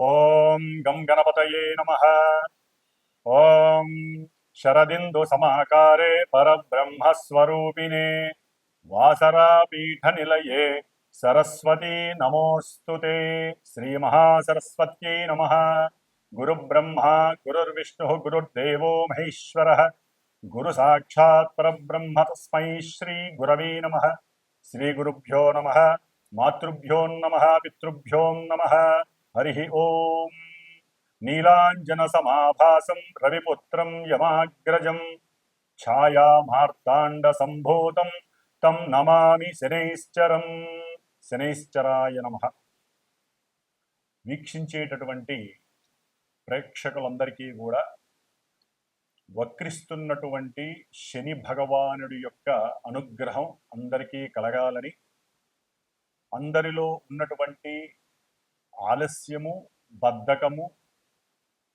ఓం గం గణపతయే నమః. ఓం శరదిందు సమాకారే పరబ్రహ్మస్వరూపిణే వాసరాపీఠ నిలయే సరస్వతీ నమోస్తుతే. శ్రీ మహాసరస్వత్యై నమః. గురు బ్రహ్మ గురుర్విష్ణు గురుర్దేవో మహేశ్వరః. గురు సాక్షాత్ పరబ్రహ్మ తస్మై శ్రీ గురవే నమః. శ్రీ గురుభ్యో నమః. మాతృభ్యో నమః. పితృభ్యో నమః. హరి ఓం. నీలాంజన సమాభాసం రవిపుత్రం యమాగ్రజం ఛాయామార్తాండ సంభూతం తం నమామి శనైశ్చరం. శనైశ్చరాయ నమః. వీక్షించేటటువంటి ప్రేక్షకులందరికీ కూడా వక్రిస్తున్నటువంటి శని భగవానుడి యొక్క అనుగ్రహం అందరికీ కలగాలని, అందరిలో ఉన్నటువంటి ఆలస్యము, బద్ధకము,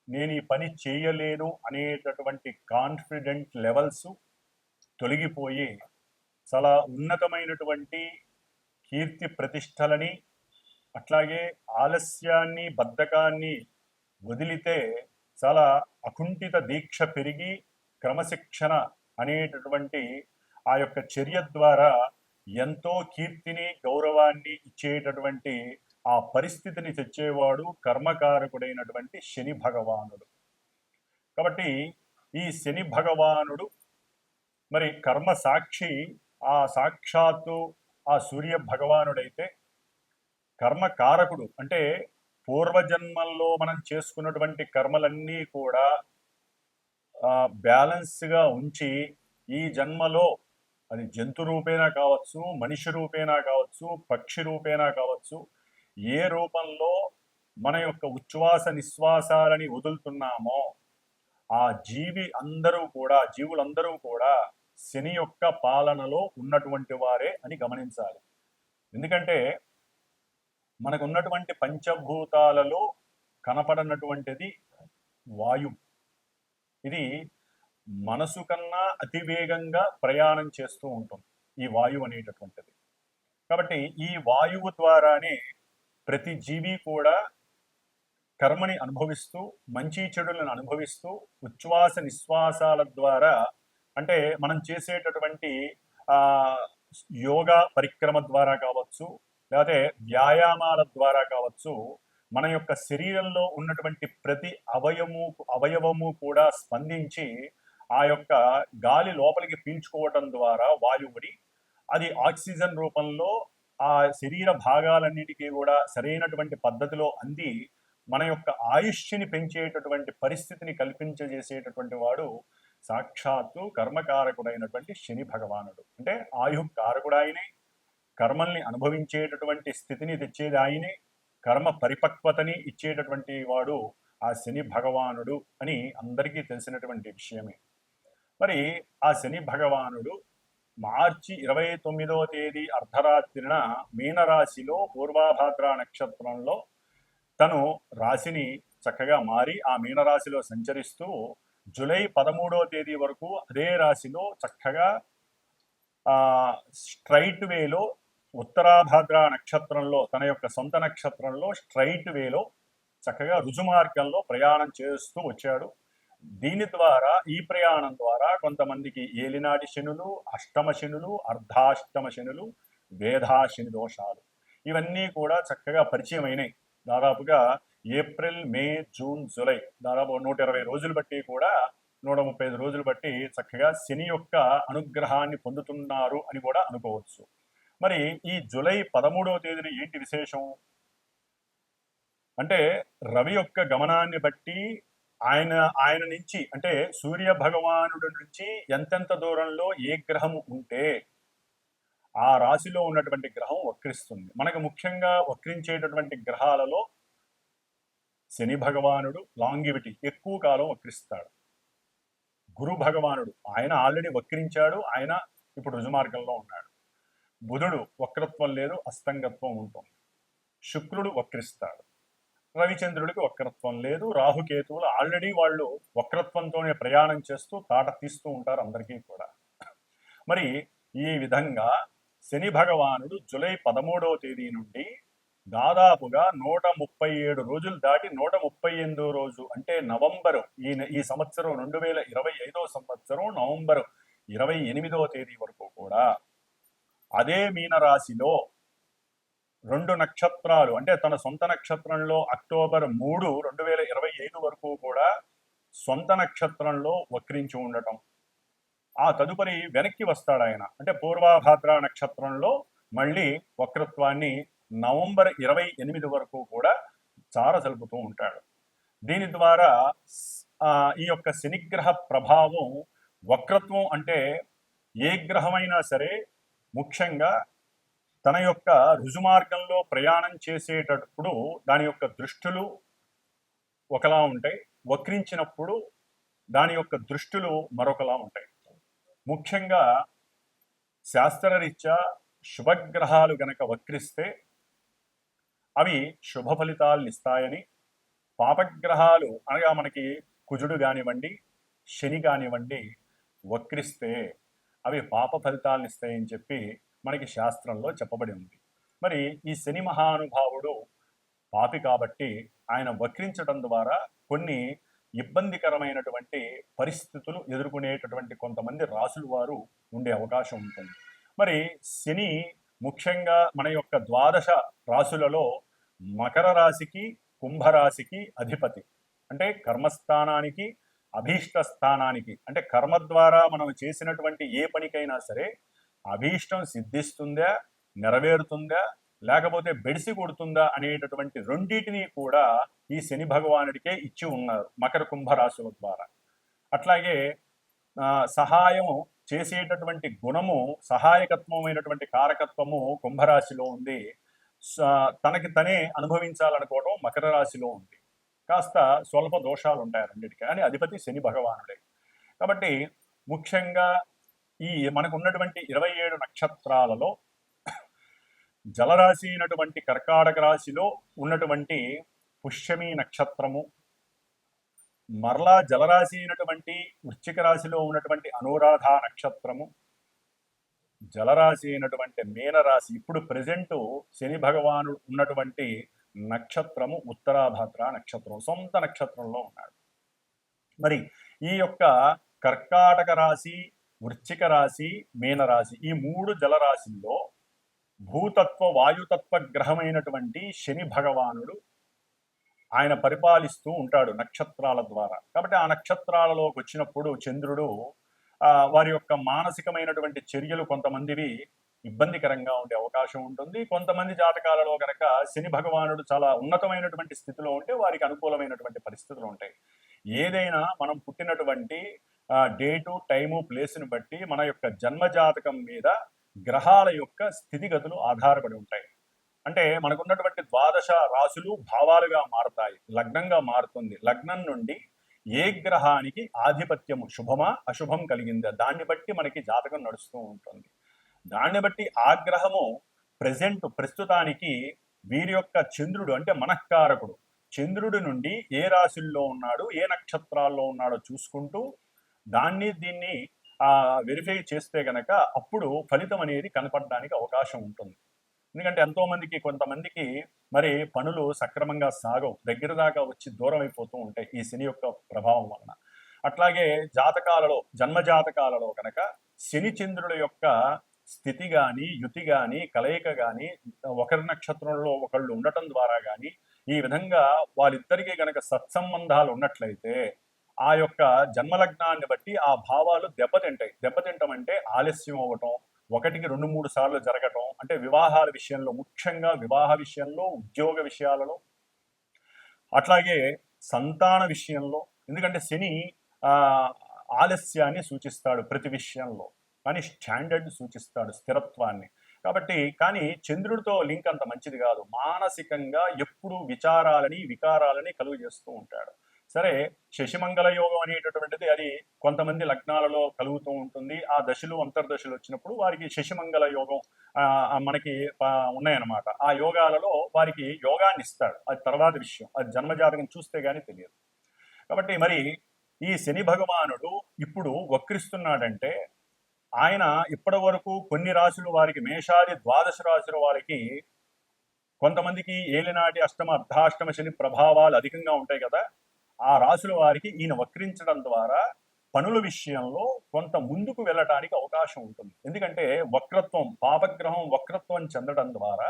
నేను ఈ పని చేయలేను అనేటటువంటి కాన్ఫిడెంట్ లెవెల్స్ తొలగిపోయి చాలా ఉన్నతమైనటువంటి కీర్తి ప్రతిష్టలని, అట్లాగే ఆలస్యాన్ని, బద్ధకాన్ని వదిలితే చాలా అకుంఠిత దీక్ష పెరిగి క్రమశిక్షణ అనేటటువంటి ఆ యొక్క చర్య ద్వారా ఎంతో కీర్తిని, గౌరవాన్ని ఇచ్చేటటువంటి ఆ పరిస్థితిని తెచ్చేవాడు కర్మకారకుడైనటువంటి శని భగవానుడు. కాబట్టి ఈ శని భగవానుడు మరి కర్మ సాక్షి, ఆ సాక్షాత్తు ఆ సూర్య భగవానుడైతే కర్మకారకుడు అంటే పూర్వజన్మల్లో మనం చేసుకున్నటువంటి కర్మలన్నీ కూడా బ్యాలెన్స్గా ఉంచి ఈ జన్మలో అది జంతు రూపేనా కావచ్చు, మనిషి రూపేనా కావచ్చు, పక్షి రూపేనా కావచ్చు, ఏ రూపంలో మన యొక్క ఉచ్ఛ్వాస నిశ్వాసాలని వదులుతున్నామో ఆ జీవులందరూ కూడా శని యొక్క పాలనలో ఉన్నటువంటి వారే అని గమనించాలి. ఎందుకంటే మనకు ఉన్నటువంటి పంచభూతాలలో కనపడనటువంటిది వాయు. ఇది మనసు కన్నా అతివేగంగా ప్రయాణం చేస్తూ ఉంటుంది ఈ వాయువు అనేటటువంటిది. కాబట్టి ఈ వాయువు ద్వారానే ప్రతి జీవి కూడా కర్మని అనుభవిస్తూ, మంచి చెడులను అనుభవిస్తూ, ఉచ్ఛ్వాస నిశ్వాసాల ద్వారా అంటే మనం చేసేటటువంటి యోగా పరిక్రమ ద్వారా కావచ్చు, లేకపోతే వ్యాయామాల ద్వారా కావచ్చు, మన యొక్క శరీరంలో ఉన్నటువంటి ప్రతి అవయవము కూడా స్పందించి ఆ యొక్క గాలి లోపలికి పీల్చుకోవటం ద్వారా వాయువుని అది ఆక్సిజన్ రూపంలో ఆ శరీర భాగాలన్నిటికీ కూడా సరైనటువంటి పద్ధతిలో అంది మన యొక్క ఆయుష్ని పెంచేటటువంటి పరిస్థితిని కల్పించజేసేటటువంటి వాడు సాక్షాత్తు కర్మకారకుడైనటువంటి శని భగవానుడు. అంటే ఆయుకారకుడు ఆయనే, కర్మల్ని అనుభవించేటటువంటి స్థితిని తెచ్చేది ఆయనే, కర్మ పరిపక్వతని ఇచ్చేటటువంటి వాడు ఆ శని భగవానుడు అని అందరికీ తెలిసినటువంటి విషయమే. మరి ఆ శని భగవానుడు మార్చి 29వ తేదీ అర్ధరాత్రిన మీనరాశిలో పూర్వాభాద్ర నక్షత్రంలో తను రాశిని చక్కగా మారి ఆ మీనరాశిలో సంచరిస్తూ జూలై 13వ తేదీ వరకు అదే రాశిలో చక్కగా స్ట్రైట్ వేలో ఉత్తరాభాద్ర నక్షత్రంలో తన యొక్క సొంత నక్షత్రంలో స్ట్రైట్ వేలో చక్కగా రుజుమార్గంలో ప్రయాణం చేస్తూ వచ్చాడు. దీని ద్వారా, ఈ ప్రయాణం ద్వారా కొంతమందికి ఏలినాటి శనులు, అష్టమ శనులు, అర్ధాష్టమ శనులు, వేధాశని దోషాలు ఇవన్నీ కూడా చక్కగా పరిచయం అయినాయి. దాదాపుగా ఏప్రిల్, మే, జూన్, జూలై దాదాపు 120 రోజులు బట్టి కూడా 135 రోజులు బట్టి చక్కగా శని యొక్క అనుగ్రహాన్ని పొందుతున్నారు అని కూడా అనుకోవచ్చు. మరి ఈ జూలై 13వ తేదీన ఏంటి విశేషం అంటే రవి యొక్క గమనాన్ని బట్టి ఆయన నుంచి అంటే సూర్య భగవానుడి నుంచి ఎంతెంత దూరంలో ఏ గ్రహము ఉంటే ఆ రాశిలో ఉన్నటువంటి గ్రహం వక్రిస్తుంది. మనకు ముఖ్యంగా వక్రించేటటువంటి గ్రహాలలో శని భగవానుడు లాంగివిటీ ఎక్కువ కాలం వక్రిస్తాడు. గురు భగవానుడు ఆయన ఆల్రెడీ వక్రించాడు, ఆయన ఇప్పుడు రుజుమార్గంలో ఉన్నాడు. బుధుడు వక్రత్వం లేదు, అస్తంగత్వం ఉంటుంది. శుక్రుడు వక్రిస్తాడు. రవిచంద్రుడికి వక్రత్వం లేదు. రాహుకేతువులు ఆల్రెడీ వాళ్ళు వక్రత్వంతోనే ప్రయాణం చేస్తూ తాట తీస్తూ ఉంటారు అందరికీ కూడా. మరి ఈ విధంగా శని భగవానుడు జూలై 13వ తేదీ నుండి దాదాపుగా 137 రోజులు దాటి 138 రోజు అంటే నవంబరు ఈ సంవత్సరం 2025 సంవత్సరం నవంబరు 28వ తేదీ వరకు కూడా అదే మీనరాశిలో 2 నక్షత్రాలు అంటే తన సొంత నక్షత్రంలో అక్టోబర్ 3, 2025 వరకు కూడా సొంత నక్షత్రంలో వక్రించి ఉండటం, ఆ తదుపరి వెనక్కి వస్తాడు ఆయన అంటే పూర్వాభాద్ర నక్షత్రంలో మళ్ళీ వక్రత్వాన్ని నవంబర్ 28 వరకు కూడా చారసలుపుతూ ఉంటాడు. దీని ద్వారా ఈ యొక్క శనిగ్రహ ప్రభావం వక్రత్వం అంటే ఏ గ్రహమైనా సరే ముఖ్యంగా తన యొక్క రుజుమార్గంలో ప్రయాణం చేసేటప్పుడు దాని యొక్క దృష్టులు ఒకలా ఉంటాయి, వక్రించినప్పుడు దాని యొక్క దృష్టులు మరొకలా ఉంటాయి. ముఖ్యంగా శాస్త్రరీత్యా శుభగ్రహాలు గనక వక్రిస్తే అవి శుభ ఫలితాలను ఇస్తాయని, పాపగ్రహాలు అనగా మనకి కుజుడు కానివ్వండి శని కానివ్వండి వక్రిస్తే అవి పాప ఫలితాలను ఇస్తాయని చెప్పి మనకి శాస్త్రంలో చెప్పబడి ఉంది. మరి ఈ శని మహానుభావుడు పాపి కాబట్టి ఆయన వక్రించడం ద్వారా కొన్ని ఇబ్బందికరమైనటువంటి పరిస్థితులు ఎదుర్కొనేటటువంటి కొంతమంది రాసుల వారు ఉండే అవకాశం ఉంటుంది. మరి శని ముఖ్యంగా మన యొక్క ద్వాదశ రాశులలో మకర రాశికి కుంభరాశికి అధిపతి, అంటే కర్మస్థానానికి అభీష్ట స్థానానికి, అంటే కర్మ ద్వారా మనం చేసినటువంటి ఏ పనికైనా సరే అభీష్టం సిద్ధిస్తుందా, నెరవేరుతుందా, లేకపోతే బెడిసి కొడుతుందా అనేటటువంటి రెండింటినీ కూడా ఈ శని భగవానుడికే ఇచ్చి ఉన్నారు మకర కుంభరాశుల ద్వారా. అట్లాగే సహాయం చేసేటటువంటి గుణము, సహాయకత్వమైనటువంటి కారకత్వము కుంభరాశిలో ఉంది, తనకి తనే అనుభవించాలనుకోవడం మకర రాశిలో ఉంది. కాస్త స్వల్ప దోషాలు ఉంటాయి రెండింటికి, అని అధిపతి శని భగవానుడే. కాబట్టి ముఖ్యంగా ఈ మనకు ఉన్నటువంటి 27 నక్షత్రాలలో జలరాశి అయినటువంటి కర్కాటక రాశిలో ఉన్నటువంటి పుష్యమి నక్షత్రము, మరలా జలరాశి అయినటువంటి వృశ్చిక రాశిలో ఉన్నటువంటి అనురాధ నక్షత్రము, జలరాశి అయినటువంటి మీనరాశి, ఇప్పుడు ప్రెజెంట్ శని భగవానుడు ఉన్నటువంటి నక్షత్రము ఉత్తరాభాద్ర నక్షత్రం, సొంత నక్షత్రంలో ఉన్నాడు. మరి ఈ యొక్క కర్కాటక రాశి, వృశ్చిక రాశి, మీనరాశి ఈ 3 జలరాశుల్లో భూతత్వ వాయుతత్వ గ్రహమైనటువంటి శని భగవానుడు ఆయన పరిపాలిస్తూ ఉంటాడు నక్షత్రాల ద్వారా. కాబట్టి ఆ నక్షత్రాలలోకి వచ్చినప్పుడు చంద్రుడు వారి యొక్క మానసికమైనటువంటి చర్యలు కొంతమందివి ఇబ్బందికరంగా ఉండే అవకాశం ఉంటుంది. కొంతమంది జాతకాలలో కనుక శని భగవానుడు చాలా ఉన్నతమైనటువంటి స్థితిలో ఉంటే వారికి అనుకూలమైనటువంటి పరిస్థితులు ఉంటాయి. ఏదైనా మనం పుట్టినటువంటి డేటు, టైము, ప్లేస్ని బట్టి మన యొక్క జన్మజాతకం మీద గ్రహాల యొక్క స్థితిగతులు ఆధారపడి ఉంటాయి. అంటే మనకున్నటువంటి ద్వాదశ రాశులు భావాలుగా మారుతాయి, లగ్నంగా మారుతుంది. లగ్నం నుండి ఏ గ్రహానికి ఆధిపత్యము శుభమా అశుభం కలిగిందా దాన్ని బట్టి మనకి జాతకం నడుస్తూ ఉంటుంది. దాన్ని బట్టి ఆ గ్రహము ప్రస్తుతానికి వీరి యొక్క చంద్రుడు అంటే మనఃకారకుడు, చంద్రుడి నుండి ఏ రాశుల్లో ఉన్నాడు, ఏ నక్షత్రాల్లో ఉన్నాడో చూసుకుంటూ దీన్ని వెరిఫై చేస్తే గనక అప్పుడు ఫలితం అనేది కనపడడానికి అవకాశం ఉంటుంది. ఎందుకంటే కొంతమందికి మరి పనులు సక్రమంగా సాగవు, దగ్గర దాకా వచ్చి దూరం అయిపోతూ ఉంటాయి ఈ శని యొక్క ప్రభావం వలన. అట్లాగే జాతకాలలో, జన్మజాతకాలలో కనుక శని చంద్రుల యొక్క స్థితి కానీ, యుతి కానీ, కలయిక కానీ, ఒకరి నక్షత్రంలో ఒకళ్ళు ఉండటం ద్వారా కానీ ఈ విధంగా వాళ్ళిద్దరికీ గనక సత్సంబంధాలు ఉన్నట్లయితే ఆ యొక్క జన్మలగ్నాన్ని బట్టి ఆ భావాలు దెబ్బతింటాయి. దెబ్బతింటం అంటే ఆలస్యం అవ్వటం, 1-2-3 సార్లు జరగటం, అంటే వివాహాల విషయంలో, ముఖ్యంగా వివాహ విషయంలో, ఉద్యోగ విషయాలలో, అట్లాగే సంతాన విషయంలో. ఎందుకంటే శని ఆలస్యాన్ని సూచిస్తాడు ప్రతి విషయంలో, కానీ స్టాండర్డ్ సూచిస్తాడు, స్థిరత్వాన్ని. కాబట్టి కానీ చంద్రుడితో లింక్ అంత మంచిది కాదు. మానసికంగా ఎప్పుడు వికారాలని కలుగు చేస్తూ ఉంటాడు. సరే, శశిమంగళ యోగం అనేటటువంటిది అది కొంతమంది లగ్నాలలో కలుగుతూ ఉంటుంది. ఆ దశలు అంతర్దశలు వచ్చినప్పుడు వారికి శశిమంగళ యోగం మనకి ఉన్నాయన్నమాట. ఆ యోగాలలో వారికి యోగాన్ని ఇస్తాడు, అది తర్వాత విషయం, అది జన్మజాతకం చూస్తే గానీ తెలియదు. కాబట్టి మరి ఈ శని భగవానుడు ఇప్పుడు వక్రిస్తున్నాడంటే ఆయన ఇప్పటి వరకు కొన్ని రాశులు వారికి, మేషాది ద్వాదశ రాశుల వారికి కొంతమందికి ఏలినాటి అష్టమ అర్ధాష్టమ శని ప్రభావాలు అధికంగా ఉంటాయి కదా, ఆ రాసుల వారికి ఈయన వక్రించడం ద్వారా పనుల విషయంలో కొంత ముందుకు వెళ్ళటానికి అవకాశం ఉంటుంది. ఎందుకంటే వక్రత్వం, పాపగ్రహం వక్రత్వం చెందడం ద్వారా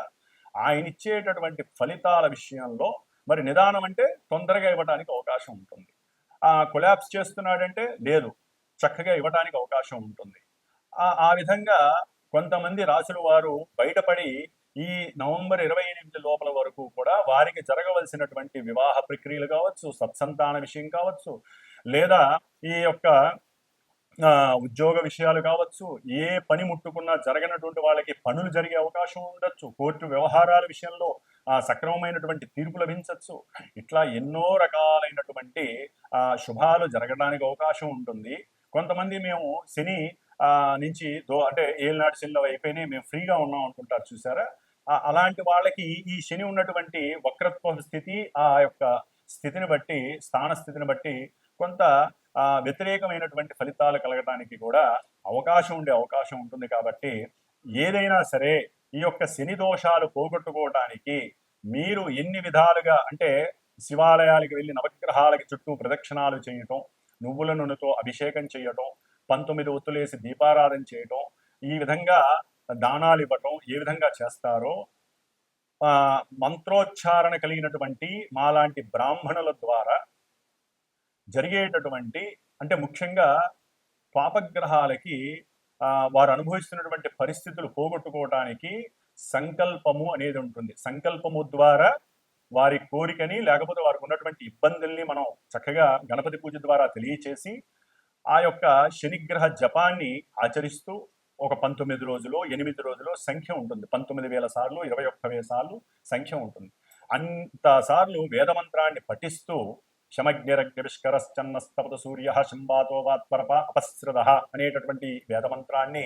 ఆయన ఇచ్చేటటువంటి ఫలితాల విషయంలో మరి నిదానం అంటే తొందరగా ఇవ్వడానికి అవకాశం ఉంటుంది. కొలాప్స్ చేస్తున్నాడంటే లేదు, చక్కగా ఇవ్వడానికి అవకాశం ఉంటుంది. ఆ విధంగా కొంతమంది రాసుల వారు బయటపడి ఈ నవంబర్ 28 లోపల వరకు కూడా వారికి జరగవలసినటువంటి వివాహ ప్రక్రియలు కావచ్చు, సత్సంతాన విషయం కావచ్చు, లేదా ఈ యొక్క ఉద్యోగ విషయాలు కావచ్చు, ఏ పని ముట్టుకున్నా జరగనటువంటి వాళ్ళకి పనులు జరిగే అవకాశం ఉండొచ్చు, కోర్టు వ్యవహారాల విషయంలో సక్రమమైనటువంటి తీర్పు లభించవచ్చు. ఇట్లా ఎన్నో రకాలైనటువంటి శుభాలు జరగడానికి అవకాశం ఉంటుంది. కొంతమంది మేము శని నుంచి అంటే ఏళ్ళనాటి శనిలో అయిపోయినాయి, మేము ఫ్రీగా ఉన్నాం అనుకుంటారు చూసారా, అలాంటి వాళ్ళకి ఈ శని ఉన్నటువంటి వక్రత్వ స్థితి, ఆ యొక్క స్థితిని బట్టి, స్థాన స్థితిని బట్టి కొంత వ్యతిరేకమైనటువంటి ఫలితాలు కలగడానికి కూడా ఉండే అవకాశం ఉంటుంది. కాబట్టి ఏదైనా సరే ఈ యొక్క శని దోషాలు పోగొట్టుకోవడానికి మీరు ఎన్ని విధాలుగా అంటే శివాలయాలకు వెళ్ళి నవగ్రహాలకి చుట్టూ ప్రదక్షిణాలు చేయటం, నువ్వుల నూనెతో అభిషేకం చేయటం, 19 ఒత్తులేసి దీపారాధన చేయటం, ఈ విధంగా దానాలు ఇవ్వటం ఏ విధంగా చేస్తారో మంత్రోచ్చారణ కలిగినటువంటి మాలాంటి బ్రాహ్మణుల ద్వారా జరిగేటటువంటి అంటే ముఖ్యంగా పాపగ్రహాలకి వారు అనుభవిస్తున్నటువంటి పరిస్థితులు పోగొట్టుకోవటానికి సంకల్పము అనేది ఉంటుంది. సంకల్పము ద్వారా వారి కోరికని లేకపోతే వారికి ఉన్నటువంటి ఇబ్బందుల్ని మనం చక్కగా గణపతి పూజ ద్వారా తెలియచేసి ఆ యొక్క శనిగ్రహ జపాన్ని ఆచరిస్తూ ఒక 19 రోజులు 8 రోజులు సంఖ్య ఉంటుంది. 19,000 సార్లు 21,000 సార్లు సంఖ్య ఉంటుంది. అంత సార్లు వేదమంత్రాన్ని పఠిస్తూ శమగ్నిరగ్నిష్కరశ్చన్నస్తపత సూర్య శంబాతో వాత్పరప అపస్రద అనేటటువంటి వేదమంత్రాన్ని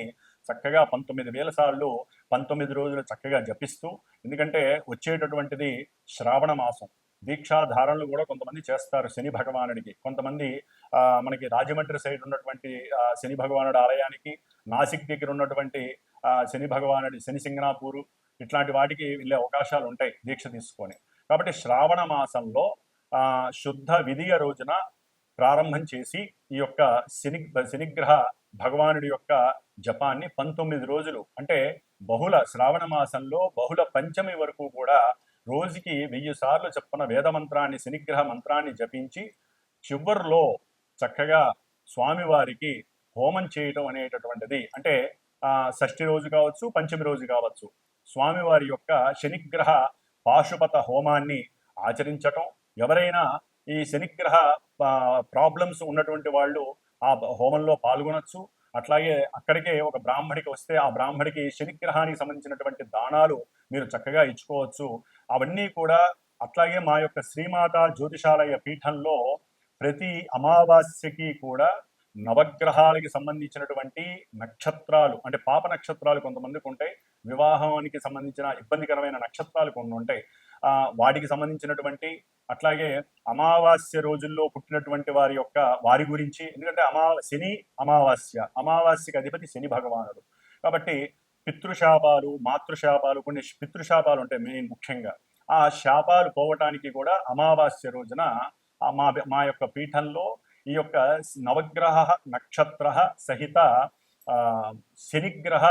చక్కగా 19,000 సార్లు 19 రోజులు చక్కగా జపిస్తూ, ఎందుకంటే వచ్చేటటువంటిది శ్రావణ మాసం, దీక్షాధారణలు కూడా కొంతమంది చేస్తారు శని భగవానుడికి. కొంతమంది మనకి రాజమండ్రి సైడ్ ఉన్నటువంటి శని భగవానుడి ఆలయానికి, నాసిక్ దగ్గర ఉన్నటువంటి శని భగవానుడి శని సింగనాపూరు ఇట్లాంటి వాటికి వెళ్ళే అవకాశాలు ఉంటాయి దీక్ష తీసుకొని. కాబట్టి శ్రావణ మాసంలో శుద్ధ విధియ రోజున ప్రారంభం చేసి ఈ యొక్క శనిగ్రహ భగవానుడి యొక్క జపాన్ని 19 రోజులు అంటే బహుళ శ్రావణ మాసంలో బహుళ పంచమి వరకు కూడా రోజుకి 1000 సార్లు చెప్పిన వేదమంత్రాన్ని శనిగ్రహ మంత్రాన్ని జపించి చివరిలో చక్కగా స్వామివారికి హోమం చేయటం అనేటటువంటిది, అంటే షష్ఠి రోజు కావచ్చు, పంచమి రోజు కావచ్చు, స్వామివారి యొక్క శనిగ్రహ పాశుపత హోమాన్ని ఆచరించటం. ఎవరైనా ఈ శనిగ్రహ ప్రాబ్లమ్స్ ఉన్నటువంటి వాళ్ళు ఆ హోమంలో పాల్గొనొచ్చు. అట్లాగే అక్కడికే ఒక బ్రాహ్మడికి వస్తే ఆ బ్రాహ్మడికి శనిగ్రహానికి సంబంధించినటువంటి దానాలు మీరు చక్కగా ఇచ్చుకోవచ్చు. అవన్నీ కూడా అట్లాగే మా యొక్క శ్రీమాత జ్యోతిషాలయ పీఠంలో ప్రతి అమావాస్యకి కూడా నవగ్రహాలకి సంబంధించినటువంటి నక్షత్రాలు, అంటే పాప నక్షత్రాలు కొంతమందికి ఉంటాయి, వివాహానికి సంబంధించిన ఇబ్బందికరమైన నక్షత్రాలు కొన్ని ఉంటాయి, వాటికి సంబంధించినటువంటి, అట్లాగే అమావాస్య రోజుల్లో పుట్టినటువంటి వారి గురించి, ఎందుకంటే శని అమావాస్యకి అధిపతి శని భగవానుడు కాబట్టి పితృశాపాలు, మాతృశాపాలు, కొన్ని పితృశాపాలు ఉంటాయి మెయిన్ ముఖ్యంగా. ఆ శాపాలు పోవటానికి కూడా అమావాస్య రోజున మా యొక్క పీఠంలో ఈ యొక్క నవగ్రహ నక్షత్ర సహిత శనిగ్రహ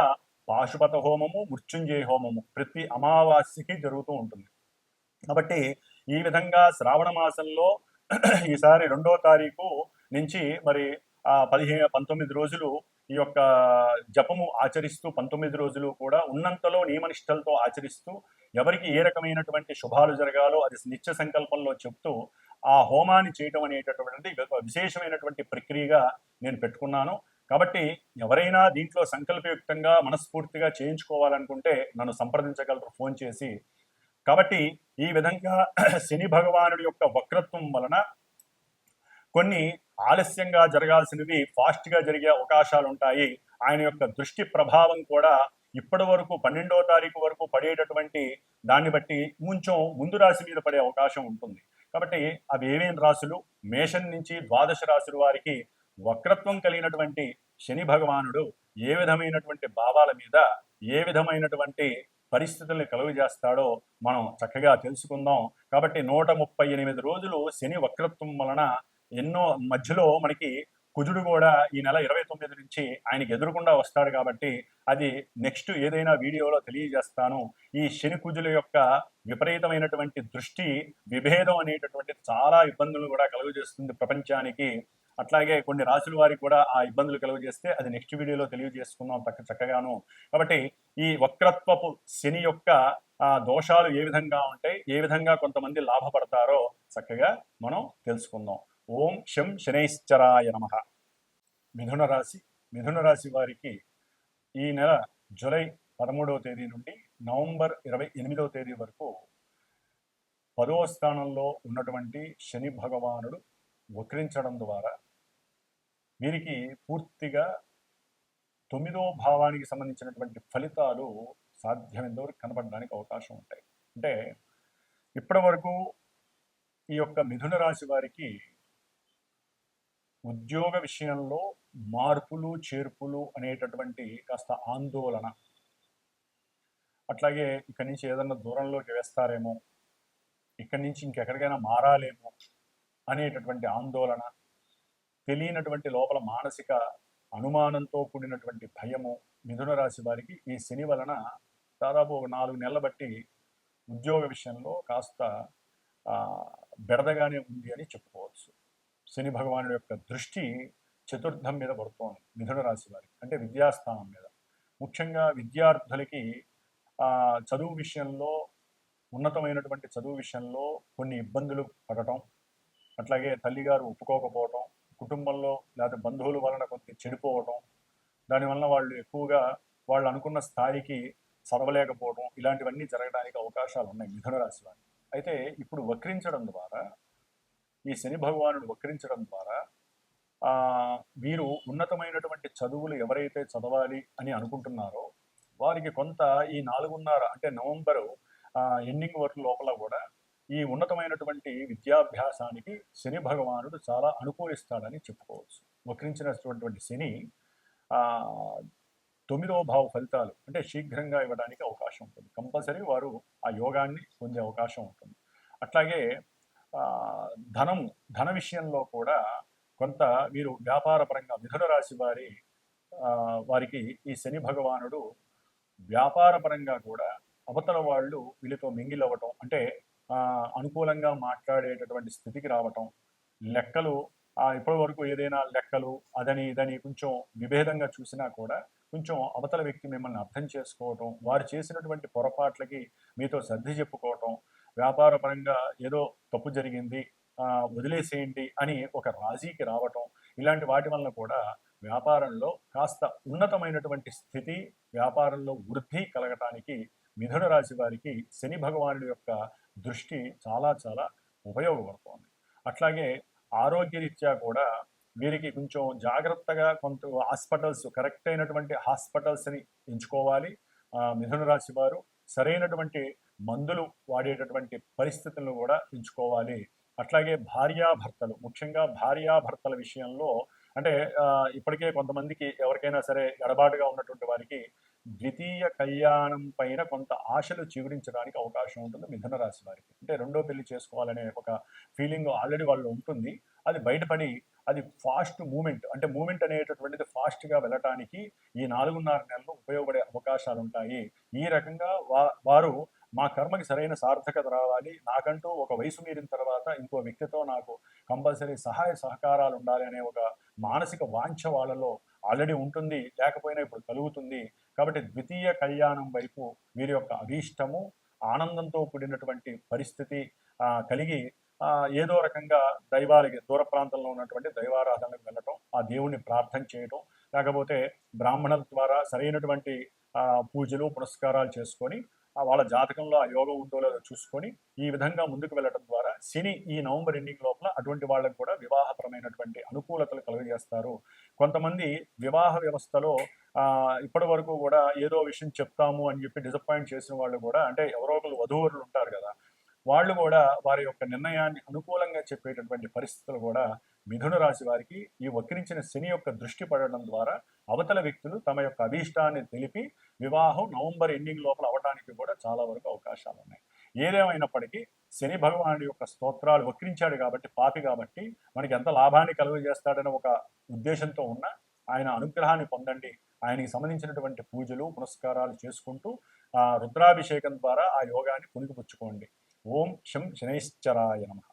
పాశుపత హోమము, మృత్యుంజయ హోమము ప్రతి అమావాస్యకి జరుగుతూ ఉంటుంది. కాబట్టి ఈ విధంగా శ్రావణ మాసంలో ఈసారి 2వ తారీఖు నుంచి మరి 19 రోజులు ఈ యొక్క జపము ఆచరిస్తూ 19 రోజులు కూడా ఉన్నంతలో నియమనిష్టలతో ఆచరిస్తూ ఎవరికి ఏ రకమైనటువంటి శుభాలు జరగాలో అది నిత్య సంకల్పంలో చెప్తూ ఆ హోమాన్ని చేయటం అనేటటువంటిది విశేషమైనటువంటి ప్రక్రియగా నేను పెట్టుకున్నాను. కాబట్టి ఎవరైనా దీంట్లో సంకల్పయుక్తంగా మనస్ఫూర్తిగా చేయించుకోవాలనుకుంటే నన్ను సంప్రదించగలరు ఫోన్ చేసి. కాబట్టి ఈ విధంగా శని భగవానుడి యొక్క వక్రత్వం వలన కొన్ని ఆలస్యంగా జరగాల్సినవి ఫాస్ట్గా జరిగే అవకాశాలు ఉంటాయి. ఆయన యొక్క దృష్టి ప్రభావం కూడా ఇప్పటి వరకు 12వ తారీఖు వరకు పడేటటువంటి దాన్ని బట్టి కొంచెం ముందు రాశి మీద పడే అవకాశం ఉంటుంది. కాబట్టి అవి ఏమేమి రాశులు, మేషం నుంచి ద్వాదశ రాశుల వారికి వక్రత్వం కలిగినటువంటి శని భగవానుడు ఏ విధమైనటువంటి భావాల మీద, ఏ విధమైనటువంటి పరిస్థితుల్ని కలుగజేస్తాడో మనం చక్కగా తెలుసుకుందాం. కాబట్టి 138 రోజులు శని వక్రత్వం వలన ఎన్నో మధ్యలో మనకి కుజుడు కూడా ఈ నెల 29 నుంచి ఆయనకి ఎదురుకుండా వస్తాడు. కాబట్టి అది నెక్స్ట్ ఏదైనా వీడియోలో తెలియజేస్తాను. ఈ శని కుజుల యొక్క విపరీతమైనటువంటి దృష్టి విభేదం అనేటటువంటిది చాలా ఇబ్బందులు కూడా కలుగజేస్తుంది ప్రపంచానికి. అట్లాగే కొన్ని రాసుల వారికి కూడా ఆ ఇబ్బందులు కలుగజేస్తే అది నెక్స్ట్ వీడియోలో తెలియజేసుకుందాం చక్కగాను. కాబట్టి ఈ వక్రత్వపు శని యొక్క దోషాలు ఏ విధంగా ఉంటాయి, ఏ విధంగా కొంతమంది లాభపడతారో చక్కగా మనం తెలుసుకుందాం. ఓం శం శనైశ్చరాయ నమః. మిథున రాశి వారికి ఈ నెల జూలై 13వ తేదీ నుండి నవంబర్ 28వ తేదీ వరకు 10వ స్థానంలో ఉన్నటువంటి శని భగవానుడు వక్రించడం ద్వారా వీరికి పూర్తిగా 9వ భావానికి సంబంధించినటువంటి ఫలితాలు సాధ్యమైనంతవరకు కనబడడానికి అవకాశం ఉంటాయి. అంటే ఇప్పటి వరకు ఈ యొక్క మిథున రాశి వారికి ఉద్యోగ విషయంలో మార్పులు చేర్పులు అనేటటువంటి కాస్త ఆందోళన, అట్లాగే ఇక్కడి నుంచి ఏదన్నా దూరంలోకి వేస్తారేమో, ఇక్కడి నుంచి ఇంకెక్కడికైనా మారాలేమో అనేటటువంటి ఆందోళన, తెలియనటువంటి లోపల మానసిక అనుమానంతో కూడినటువంటి భయము మిథున రాశి వారికి ఈ శని వలన దాదాపు 4 నెలల బట్టి ఉద్యోగ విషయంలో కాస్త బెడదగానే ఉంది అని చెప్పుకోవచ్చు. శని భగవానుడి యొక్క దృష్టి చతుర్థం మీద పడుతోంది మిథున రాశి వారికి, అంటే విద్యాస్థానం మీద. ముఖ్యంగా విద్యార్థులకి చదువు విషయంలో, ఉన్నతమైనటువంటి చదువు విషయంలో కొన్ని ఇబ్బందులు పడటం, అట్లాగే తల్లిగారు ఒప్పుకోకపోవటం, కుటుంబంలో లేదా బంధువుల వలన కొంత చెడిపోవటం, దానివల్ల వాళ్ళు ఎక్కువగా వాళ్ళు అనుకున్న స్థాయికి చదవలేకపోవడం, ఇలాంటివన్నీ జరగడానికి అవకాశాలు ఉన్నాయి మిథున రాశి వారికి. అయితే ఇప్పుడు వక్రించడం ద్వారా, ఈ శని భగవానుడు వక్రించడం ద్వారా వీరు ఉన్నతమైనటువంటి చదువులు ఎవరైతే చదవాలి అని అనుకుంటున్నారో వారికి కొంత ఈ 4.5 అంటే నవంబరు ఎండింగ్ వరకు లోపల కూడా ఈ ఉన్నతమైనటువంటి విద్యాభ్యాసానికి శని భగవానుడు చాలా అనుకూలిస్తాడని చెప్పుకోవచ్చు. వక్రించినటువంటి శని 9వ భావ ఫలితాలు అంటే శీఘ్రంగా ఇవ్వడానికి అవకాశం ఉంటుంది. కంపల్సరీ వారు ఆ యోగాన్ని పొందే అవకాశం ఉంటుంది. అట్లాగే ధన విషయంలో కూడా కొంత వీరు వ్యాపార పరంగా మిథున రాశి వారికి ఈ శని భగవానుడు వ్యాపార పరంగా కూడా అవతల వాళ్ళు వీళ్ళతో మింగిల్ అవ్వటం, అంటే అనుకూలంగా మాట్లాడేటటువంటి స్థితికి రావటం, లెక్కలు ఇప్పటి వరకు ఏదైనా లెక్కలు అదని ఇదని కొంచెం విభేదంగా చూసినా కూడా కొంచెం అవతల వ్యక్తి మిమ్మల్ని అర్థం చేసుకోవటం, వారు చేసినటువంటి పొరపాట్లకి మీతో సర్ది చెప్పుకోవటం, వ్యాపార పరంగా ఏదో తప్పు జరిగింది వదిలేసేయండి అని ఒక రాజీకి రావటం, ఇలాంటి వాటి వలన కూడా వ్యాపారంలో కాస్త ఉన్నతమైనటువంటి స్థితి, వ్యాపారంలో వృద్ధి కలగటానికి మిథున రాశి వారికి శని భగవానుడి యొక్క దృష్టి చాలా చాలా ఉపయోగపడుతోంది. అట్లాగే ఆరోగ్యరీత్యా కూడా వీరికి కొంచెం జాగ్రత్తగా కొంత హాస్పిటల్స్, కరెక్ట్ అయినటువంటి హాస్పిటల్స్ని ఎంచుకోవాలి మిథున రాశి వారు. సరైనటువంటి మందులు వాడేటటువంటి పరిస్థితులను కూడా ఎంచుకోవాలి. అట్లాగే భార్యాభర్తలు, ముఖ్యంగా భార్యాభర్తల విషయంలో అంటే ఇప్పటికే కొంతమందికి ఎవరికైనా సరే ఎడబాటుగా ఉన్నటువంటి వారికి ద్వితీయ కళ్యాణం పైన కొంత ఆశలు చిగురించడానికి అవకాశం ఉంటుంది మిథున రాశి వారికి. అంటే రెండో పెళ్లి చేసుకోవాలనే ఒక ఫీలింగ్ ఆల్రెడీ వాళ్ళు ఉంటుంది. అది బయటపడి అది ఫాస్ట్ మూమెంట్, అంటే మూమెంట్ అనేటటువంటిది ఫాస్ట్గా వెళ్ళటానికి ఈ 4.5 నెలలు ఉపయోగపడే అవకాశాలు ఉంటాయి. ఈ రకంగా వారు మా కర్మకి సరైన సార్థకత రావాలి, నాకంటూ ఒక వయసు మీరిన తర్వాత ఇంకో వ్యక్తితో నాకు కంపల్సరీ సహాయ సహకారాలు ఉండాలి అనే ఒక మానసిక వాంఛ వాళ్ళలో ఆల్రెడీ ఉంటుంది, లేకపోయినా ఇప్పుడు కలుగుతుంది. కాబట్టి ద్వితీయ కళ్యాణం వైపు వీరి యొక్క అభీష్టము, ఆనందంతో కూడినటువంటి పరిస్థితి కలిగి ఏదో రకంగా దైవాలకి, దూర ప్రాంతంలో ఉన్నటువంటి దైవారాధనకు వెళ్ళటం, ఆ దేవుణ్ణి ప్రార్థన చేయటం, లేకపోతే బ్రాహ్మణుల ద్వారా సరైనటువంటి పూజలు పునస్కారాలు చేసుకొని వాళ్ళ జాతకంలో ఆ యోగం ఉందో లేదో చూసుకొని ఈ విధంగా ముందుకు వెళ్ళడం ద్వారా శని ఈ నవంబర్ ఎండింగ్ లోపల అటువంటి వాళ్ళకు కూడా వివాహపరమైనటువంటి అనుకూలతలు కలుగజేస్తారు. కొంతమంది వివాహ వ్యవస్థలో ఇప్పటి వరకు కూడా ఏదో విషయం చెప్తాము అని చెప్పి డిసప్పాయింట్ చేసిన వాళ్ళు కూడా, అంటే ఎవరో ఒకరు వధూవరులు ఉంటారు కదా, వాళ్ళు కూడా వారి యొక్క నిర్ణయాన్ని అనుకూలంగా చెప్పేటటువంటి పరిస్థితులు కూడా మిథున రాశి వారికి ఈ వక్రించిన శని యొక్క దృష్టి పడడం ద్వారా అవతల వ్యక్తులు తమ యొక్క అభీష్టాన్ని తెలిపి వివాహం నవంబర్ ఎండింగ్ లోపల అవడానికి కూడా చాలా వరకు అవకాశాలు ఉన్నాయి. ఏదేమైనప్పటికీ శని భగవానుడి యొక్క స్తోత్రాలు వక్రించాడు కాబట్టి, పాపి కాబట్టి మనకి ఎంత లాభాన్ని కలుగజేస్తాడని ఒక ఉద్దేశంతో ఉన్న ఆయన అనుగ్రహాన్ని పొందండి. ఆయనకి సంబంధించినటువంటి పూజలు పునస్కారాలు చేసుకుంటూ రుద్రాభిషేకం ద్వారా ఆ యోగాన్ని పుణికిపుచ్చుకోండి. ఓం శం శనైశ్చరాయ నమః.